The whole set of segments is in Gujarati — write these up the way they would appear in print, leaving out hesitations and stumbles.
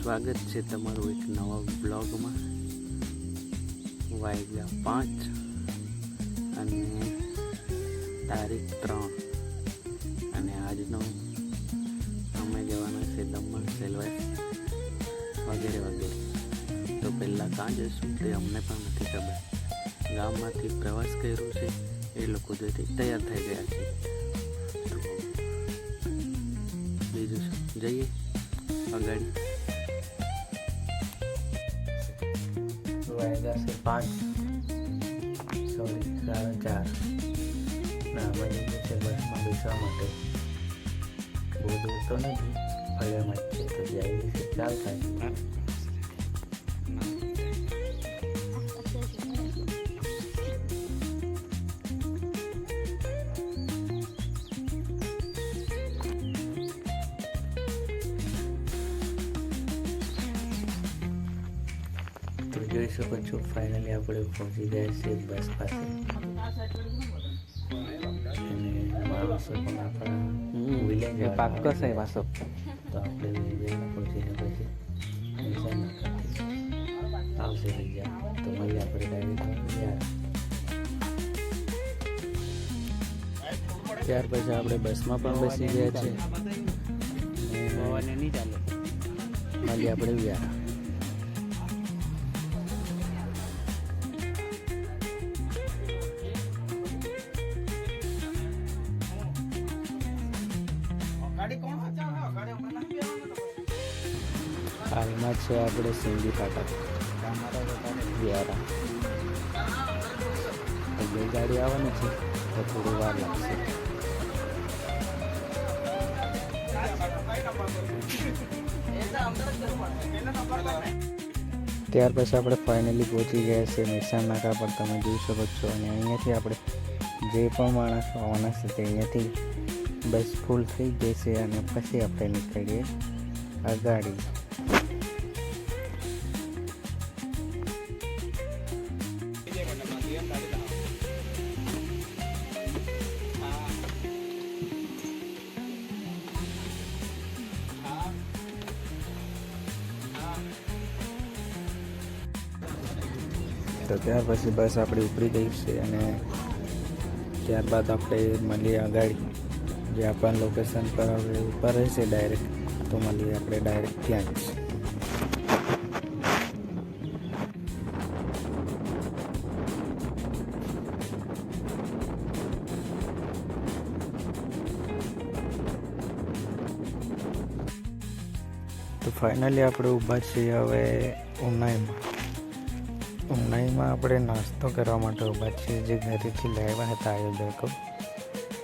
સ્વાગત છે તમારું એક નવા બ્લોગમાં. વાગ્યા 5 અને તારીખ 3 અને આજનો અમે જવાના છે દમણ, સેલવાસ વગેરે વગેરે. તો પહેલાં કાં જશું તે અમને પણ નથી ખબર. ગામમાંથી પ્રવાસ કર્યો છે, એ લોકો જેથી તૈયાર થઈ ગયા છે. તો બીજું શું, જઈએ અગાડી. વાગ્યા છે 5 સોરી 4:30 ના અમે જઈએ છે બસમાં બેસવા માટે. બહુ દૂર તો નથી, ફળિયામાં જ છે, તો જઈએ છે ચાલ થાય. જોઈ શકો છો ફાઇનલી આપણે પહોંચી ગયા છીએ બસ પાસે. અને માણસો પણ આપણા વિલેજ પાક્કો છે પાછો. તો આપણે વિલેજમાં પહોંચીને પછી નિશાન આવશે લઈ જાય. તો મળીએ આપણે ડાયરેક્ટ ત્યાર પછી આપણે બસમાં પણ બેસી ગયા છે. નહીં ચાલે. મળીએ આપણે વ્યારા. હાલમાં છે આપણે સિંધી ફાટક વ્યારા. બે ગાડી આવવાની છે તો થોડી વાર લાગશે. ત્યાર પછી આપણે ફાઇનલી પહોંચી ગયા છીએ નિશાન નાકા પર, તમે જોઈ શકો છો. અને અહીંયાથી આપણે જે પણ માણસો આવવાના છે તે અહીંયાથી બસ ફૂલ થઈ જશે અને પછી આપણે નીકળીએ ગાડી. તો ત્યાર પછી બસ આપણી ઉપડી ગઈ છે અને ત્યારબાદ આપણે મળીએ ગાડી જે આપણા લોકેશન પર હવે ઉપર રહેશે ડાયરેક્ટ. તો મળીએ આપણે ડાયરેક્ટ ત્યાં જ. તો ફાઇનલી આપણે ઊભા છીએ હવે ઉનાઈમાં આપણે નાસ્તો કરવા માટે ઊભા છીએ, જે ઘરેથી લાવ્યા હતા આયોજકો.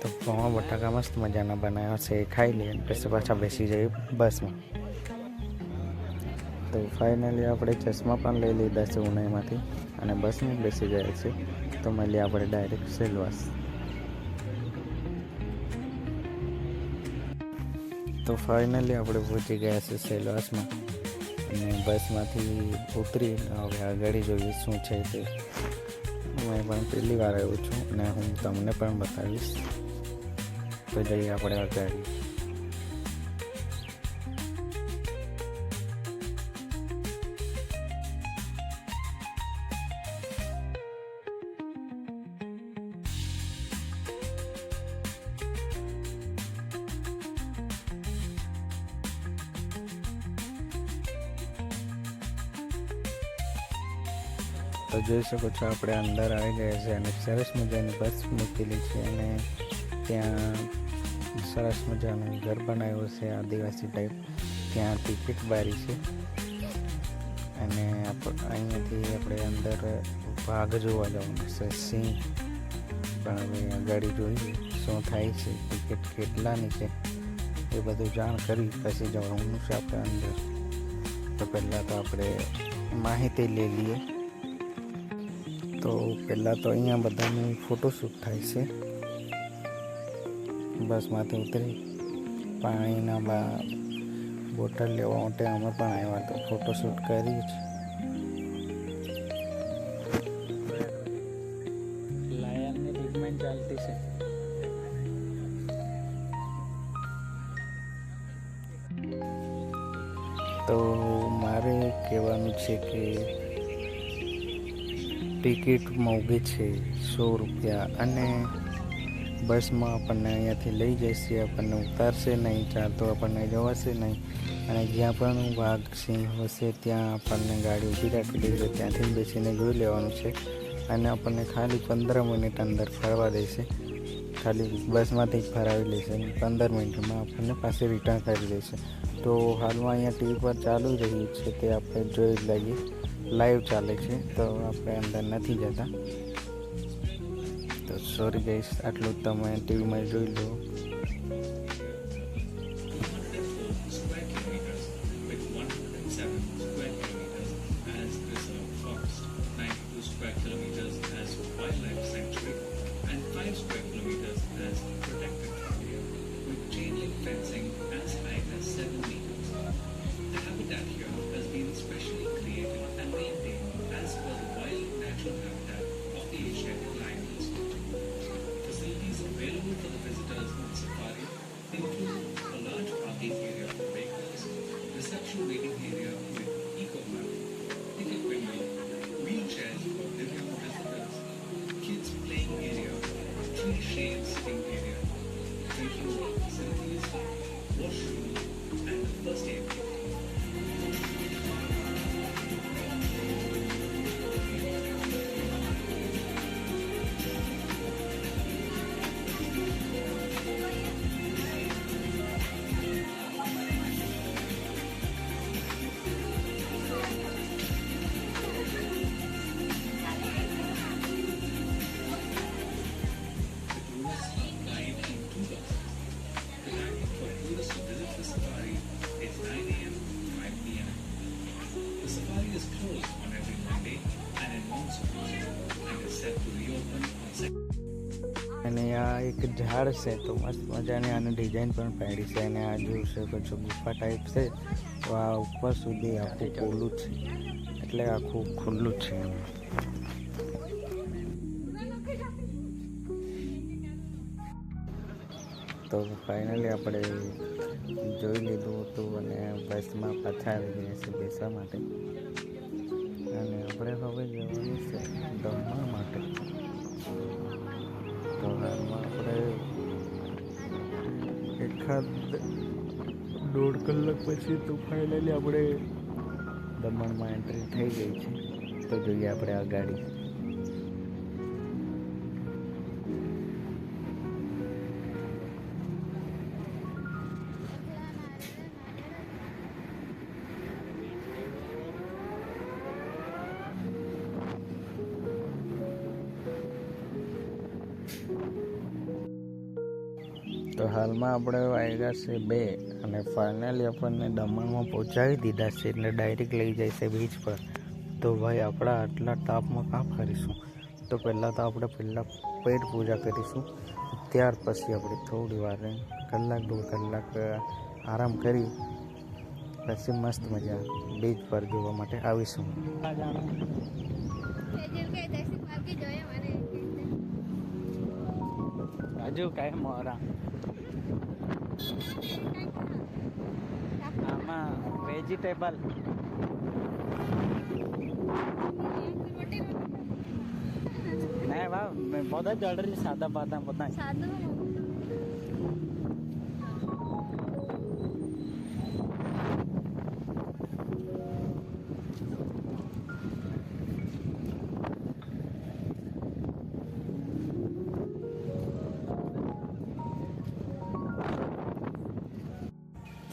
તો પૌવા બટાકા મસ્ત મજાના બનાવ્યા છે, એ ખાઈ લઈએ અને પછી પાછા બેસી જઈએ બસમાં. તો ફાઇનલી આપણે ચશ્મા પણ લઈ લીધા છે ઉનાઈમાંથી અને બસમાં બેસી ગયા છે. તો મળીએ આપણે ડાયરેક્ટ સેલવાસ. તો ફાઇનલી આપણે પહોંચી ગયા છે સેલવાસમાં અને બસમાંથી ઉતરી હવે આગળ જોઈએ શું છે તે. હું પણ પહેલી વાર આવ્યો છું અને હું તમને પણ બતાવીશ. તો જઈએ આપણે આગળ. તો જોઈ શકો છો આપણે અંદર આવી ગયા છે અને સરસ મજાની બસ મૂકેલી છે અને ત્યાં સરસ મજાનું ઘર બનાવ્યું છે આદિવાસી ટાઈપ. ત્યાં ટિકિટ બારી છે અને અહીંયાથી આપણે અંદર ભાગ જોવા જવાનું છે, સિંહ. પણ હવે ગાડી જોઈએ શું થાય છે, ટિકિટ કેટલાની છે એ બધું જાણ કરી પછી જવાનું છે આપણે અંદર. તો પહેલાં તો આપણે માહિતી લઈ લઈએ. તો પહેલાં તો અહીંયા બધાની ફોટોશૂટ થાય છે. બસમાંથી ઉતરી પાણીના બોટલ લેવા માટે અમે પણ આવ્યા, તો ફોટોશૂટ કરી છે. લાયનની ટ્રીટમેન્ટ ચાલતી છે. તો મારે કહેવાનું છે કે ટિકિટ મોંઘી છે 100 રૂપિયા, અને બસમાં આપણને અહીંયાથી લઈ જશે, આપણને ઉતારશે નહીં, ચાલતો આપણને જવાશે નહીં. અને જ્યાં પણ વાઘ સિંહ હશે ત્યાં આપણને ગાડી ઊભી રાખી દેશે, ત્યાંથી બેસીને જોઈ લેવાનું છે. અને આપણને ખાલી 15 મિનિટ અંદર ફરવા દેશે, ખાલી બસમાંથી જ ફરાવી લેશે. 15 મિનિટમાં આપણને પાછી રિટર્ન કરી દેશે. તો હાલમાં અહીંયા ટીવી પર ચાલુ રહ્યું છે તે આપણે જોઈ લઈએ, લાઈવ ચાલે છે, તો આપણે અંદર નથી જતા. તો સોરી ગાઈસ, આટલું તમે ટીવીમાં જોઈ લો. અને આ એક ઝાડ છે, તો મસ્ત મજાની આની ડિઝાઇન પણ પાડી છે. અને આ જોઈ શકો છો ગુફા ટાઈપ છે, તો આ ઉપર સુધી આખું ખુલ્લું છે, એટલે આખું ખુલ્લું છે. તો ફાઇનલી આપણે જોઈ લીધું હતું અને બસમાં પાછા આવી ગયા છે બેસવા માટે. અને આપણે હવે જવાનું છે દમણ માટે. તો હાલમાં આપણે એકાદ 1.5 કલાક પછી તો ફાઇનલી આપણે દમણમાં એન્ટ્રી થઈ ગઈ છે. તો જોઈએ આપણે આ ગાડી. તો હાલમાં આપણે વાગ્યા છે 2 અને ફાઇનલી આપણને દમણમાં પહોંચાડી દીધા છે, એટલે ડાયરેક્ટ લઈ જાય છે બીચ પર. તો ભાઈ આપણા આટલા તાપમાં કાં ફરીશું? તો પહેલાં તો આપણે પેટ પૂજા કરીશું, ત્યાર પછી આપણે થોડી વાર 1-1.5 કલાક આરામ કરી પછી મસ્ત મજા બીચ પર જોવા માટે આવીશું. હજુ કાંઈ મોરા આમાં વેજીટેબલ नहीं वाह मैं बहुत चढ़ रही सादा पता पता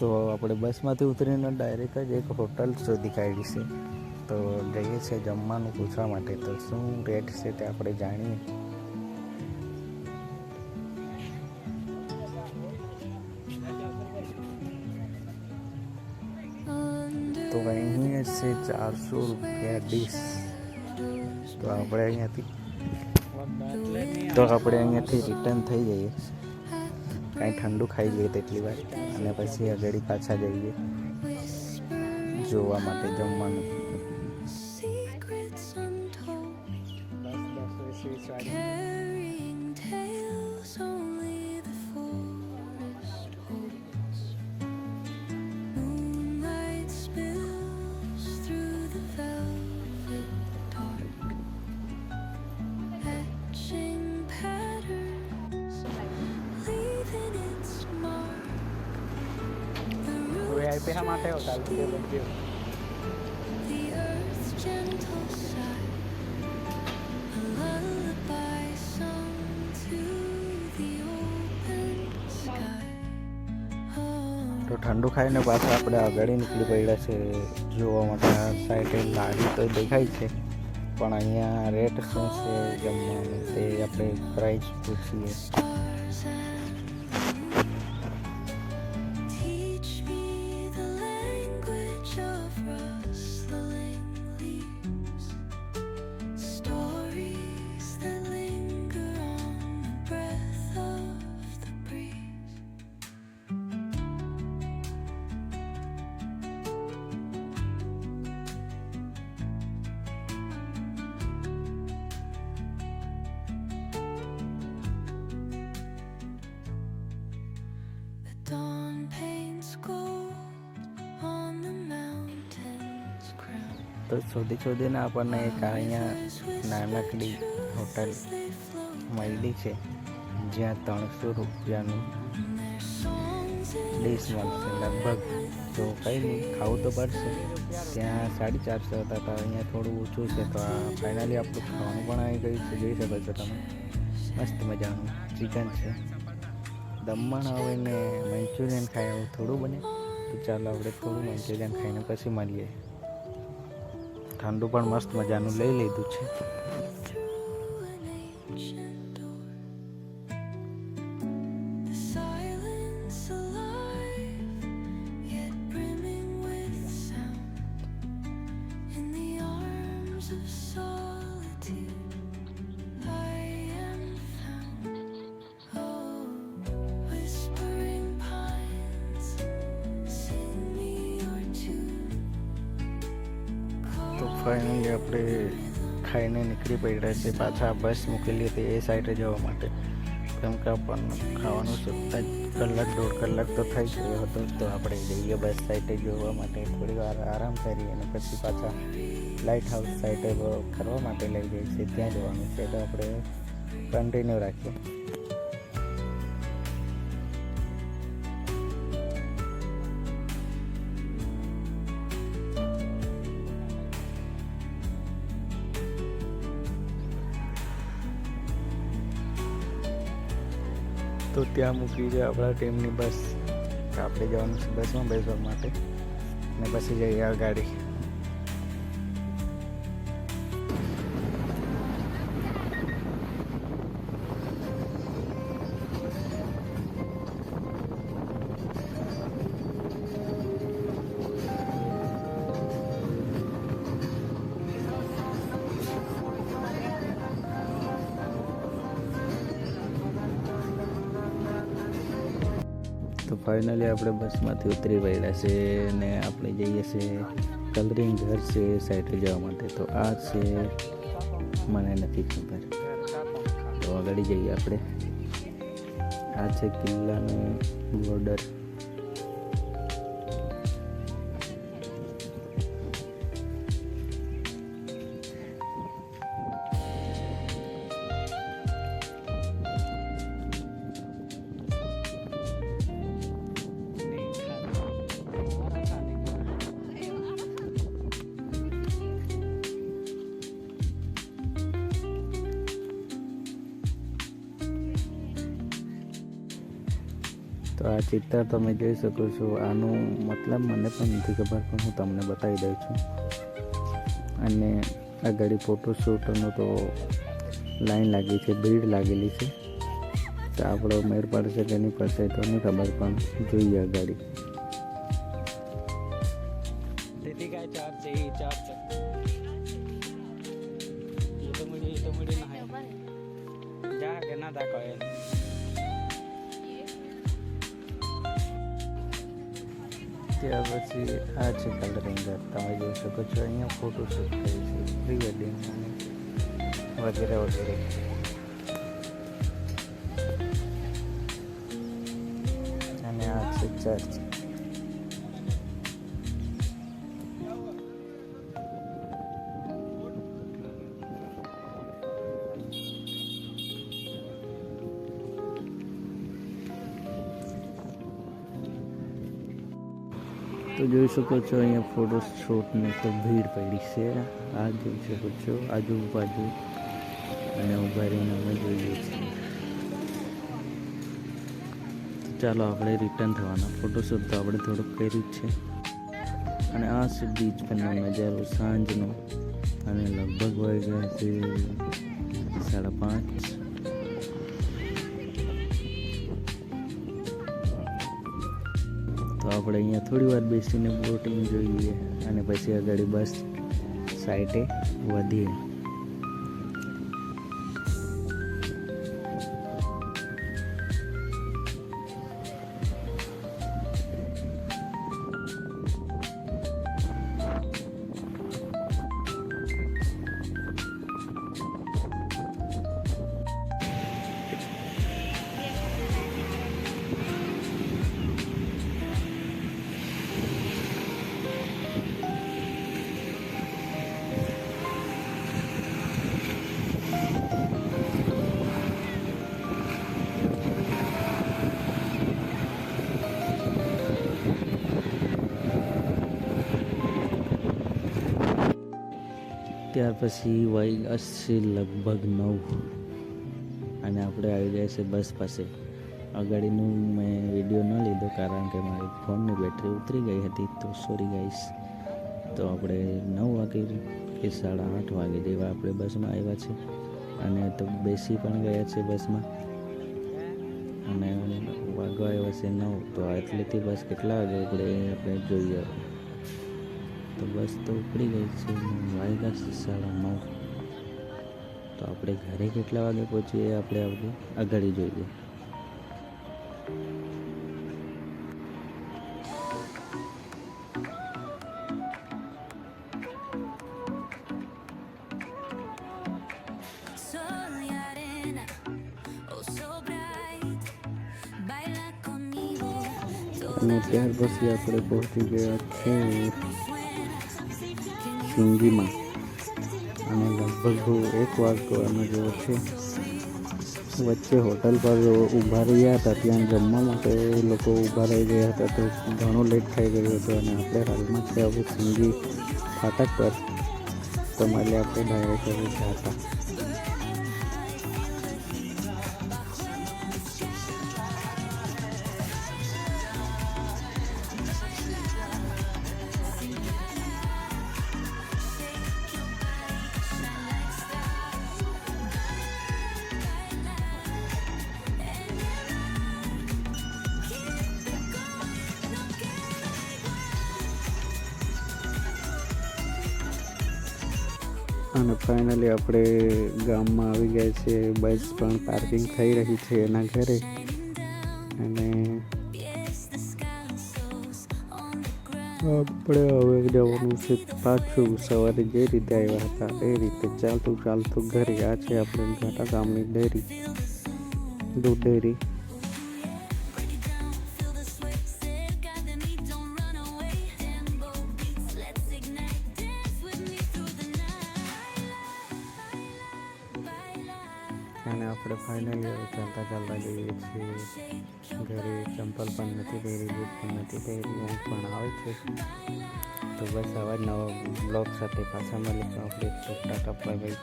તો આપણે બસમાંથી ઉતરીને ડાયરેક્ટ જ એક હોટલ શોધી કાઢી છે. તો જઈએ છીએ જમવાનું પૂછવા માટે. તો શું રેટ છે તે આપણે જાણીએ. તો અહીંયા છે 400 રૂપિયા ડીશ. તો આપણે અહીંયાથી રિટર્ન થઈ જઈએ, કાંઈ ઠંડુ ખાઈ લઈએ તેટલી વાર, અને પછી આગળ પાછા જઈએ જોવા માટે જમવાનું. વીઆઈપી હા માટે આવતા video બનજો. The earth's gentle sigh, a lullaby sung to the open sky. તો ઠંડુ ખાઈને પાછા આપણે આગળ નીકળી પડ્યા છે જોવા માટે. આ સાઈડે લારી તો દેખાય છે, પણ અહીંયા રેટ શું છે જમવાનું તે આપણે પ્રાઇસ પૂછીએ. Stars and teach me the language of rustling leaves, stories that linger on the breath of the breeze. The dawn paints gold on the mountain's crown. તો શોધીને આપણને એક અહીંયા નાનકડી હોટલ They float મળી છે, જ્યાં 300 રૂપિયાનું their songs in ડીશ મળશે લગભગ. તો કંઈ નહીં, ખાવું તો પડશે. ત્યાં 450 હતા, તો અહીંયા થોડું ઓછું છે. તો આ ફાઇનલી આપણું ખાવાનું પણ આવી ગયું છે, જોઈ શકો છો તમે. મસ્ત મજાનું ચિકન છે. દમણ આવે ને મંચુરિયન ખાય એવું થોડું બને. તો ચાલો આપણે થોડું મંચુરિયન ખાઈને પછી મળીએ. ઠંડુ પણ મસ્ત મજાનું લઈ લીધું છે. to an ancient door. The silence alive, yet brimming with sound. In the arms of solitude, I am found. Oh, whispering pines, sing me your tune. તો ફાઇનલી આપણે ખાઈને નીકળી પડ્યા છે પાછા. બસ મૂકેલી હતી એ સાઈડે જવા માટે, કેમ કે આપણને ખાવાનું શોધતા જ કલાક 1.5 કલાક તો થઈ ગયો હતો. તો આપણે જઈએ બસ સાઈડે જોવા માટે, થોડી વાર આરામ કરીએ અને પછી પાછા લાઇટ હાઉસ સાઈડે ફરવા માટે લઈ જઈએ છીએ, ત્યાં જવાનું છે. તો આપણે કન્ટિન્યુ રાખીએ. તો ત્યાં મૂકી છે આપણા ટીમની બસ. તો આપણે જવાનું છે બસમાં બેસવા માટે અને પછી જઈએ આ ગાડી. તો ફાઇનલી આપણે બસમાંથી ઉતરી પડ્યા છે અને આપણે જઈએ છીએ કલરિંગ ઘર છે એ સાઈડે જવા માટે. તો આ છે, મને નથી ખબર. તો આગળ જઈએ આપણે. આ છે કિલ્લાનું બોર્ડર. તો આ ચિત્ર તમે જોઈ શકો છો. આનું મતલબ મને પણ નથી ખબર, પણ હું તમને બતાવી દઉં છું. અને આ ગાડી ફોટોશૂટનું તો લાઈન લાગી છે, ભીડ લાગેલી છે. તો આપણો મેળ પડશે કે નહીં પડશે તો નહીં ખબર, પણ જોઈએ આ ગાડી. ત્યાર પછી આ છે કલરિંગ ઘર. તમે જોઈ શકો છો, અહીંયા ફોટોશૂટ થાય છે, પ્રી વેડિંગ વગેરે વગેરે. અને આ છે ચર્ચ. તો જોઈ શકો છો અહીંયા ફોટો શૂટની તો ભીડ પડી છે. આ જોઈ શકો છો આજુબાજુ અને ઉભા રહીને અમે જોઈએ છીએ. ચાલો આપણે રિટર્ન થવાના. ફોટોશૂટ તો આપણે થોડુંક કર્યું જ છે. અને આ છે બીચ પરનો નજારો સાંજનો અને લગભગ વાગી ગયા છે 5:30. તો આપણે અહીંયા થોડી વાર બેસીને બોટિંગ જોઈએ અને પછી આગળ બસ સાઈડે વધીએ. ત્યાર પછી વાગ્યા છે લગભગ 9 અને આપણે આવી ગયા છે બસ પાસે. આગળનું મેં વિડીયો ન લીધો કારણ કે મારી ફોનની બેટરી ઉતરી ગઈ હતી, તો સોરી ગાઈસ. તો આપણે 9 વાગે કે 8:30 વાગે જેવા આપણે બસમાં આવ્યા છે અને તો બેસી પણ ગયા છે બસમાં અને વાગવા આવ્યા છે 9. તો આટલેથી બસ કેટલા વાગે ઉપડે આપણે જોઈએ. તો બસ તો ઉપડી ગઈ છે, વાગ્યા છે 9:30. તો આપણે ઘરે કેટલા વાગે પહોંચીએ આપણે આગળ જોઈએ. Sol y arena, oh so bright, baila conmigo. અને ત્યાર પછી આપણે પહોંચી ગયા છે સિંગીમાં અને લગભગ 1 વાગવાનો જેવો છે. વચ્ચે હોટલ પર ઊભા રહ્યા હતા, ત્યાં જમવા માટે લોકો ઊભા રહી ગયા હતા, તો ઘણું લેટ થઈ ગયું હતું. અને આપણે હાલમાં છે હવે સિંગી ફાટક પર, તમારે આપણે ડાયરેક્ટ હવે હતા. અને ફાઇનલી આપણે ગામમાં આવી ગયા છે. બસ પણ પાર્કિંગ થઈ રહી છે એના ઘરે. અને આપણે હવે જવાનું છે પાછું સવારે જે રીતે આવ્યા હતા એ રીતે ચાલતું ઘરે. આ છે આપણે ઘાટા ગામની ડેરી, દૂધ dairy. Feel the sweat, say gather me, don't run away. Tempo beats, let's ignite, dance with me through the night. Baila, અને આપણે ફાઇનલી હવે ચાલતા જઈએ છીએ ઘરે. ચંપલ પણ નથી પહેરી, બૂટ પણ નથી પહેરી, ઊંઘ પણ આવે છે. તો બસ આવા જ નવા બ્લોગ સાથે પાછા મળીશું આપણે. તો ટાટા બાય બાય.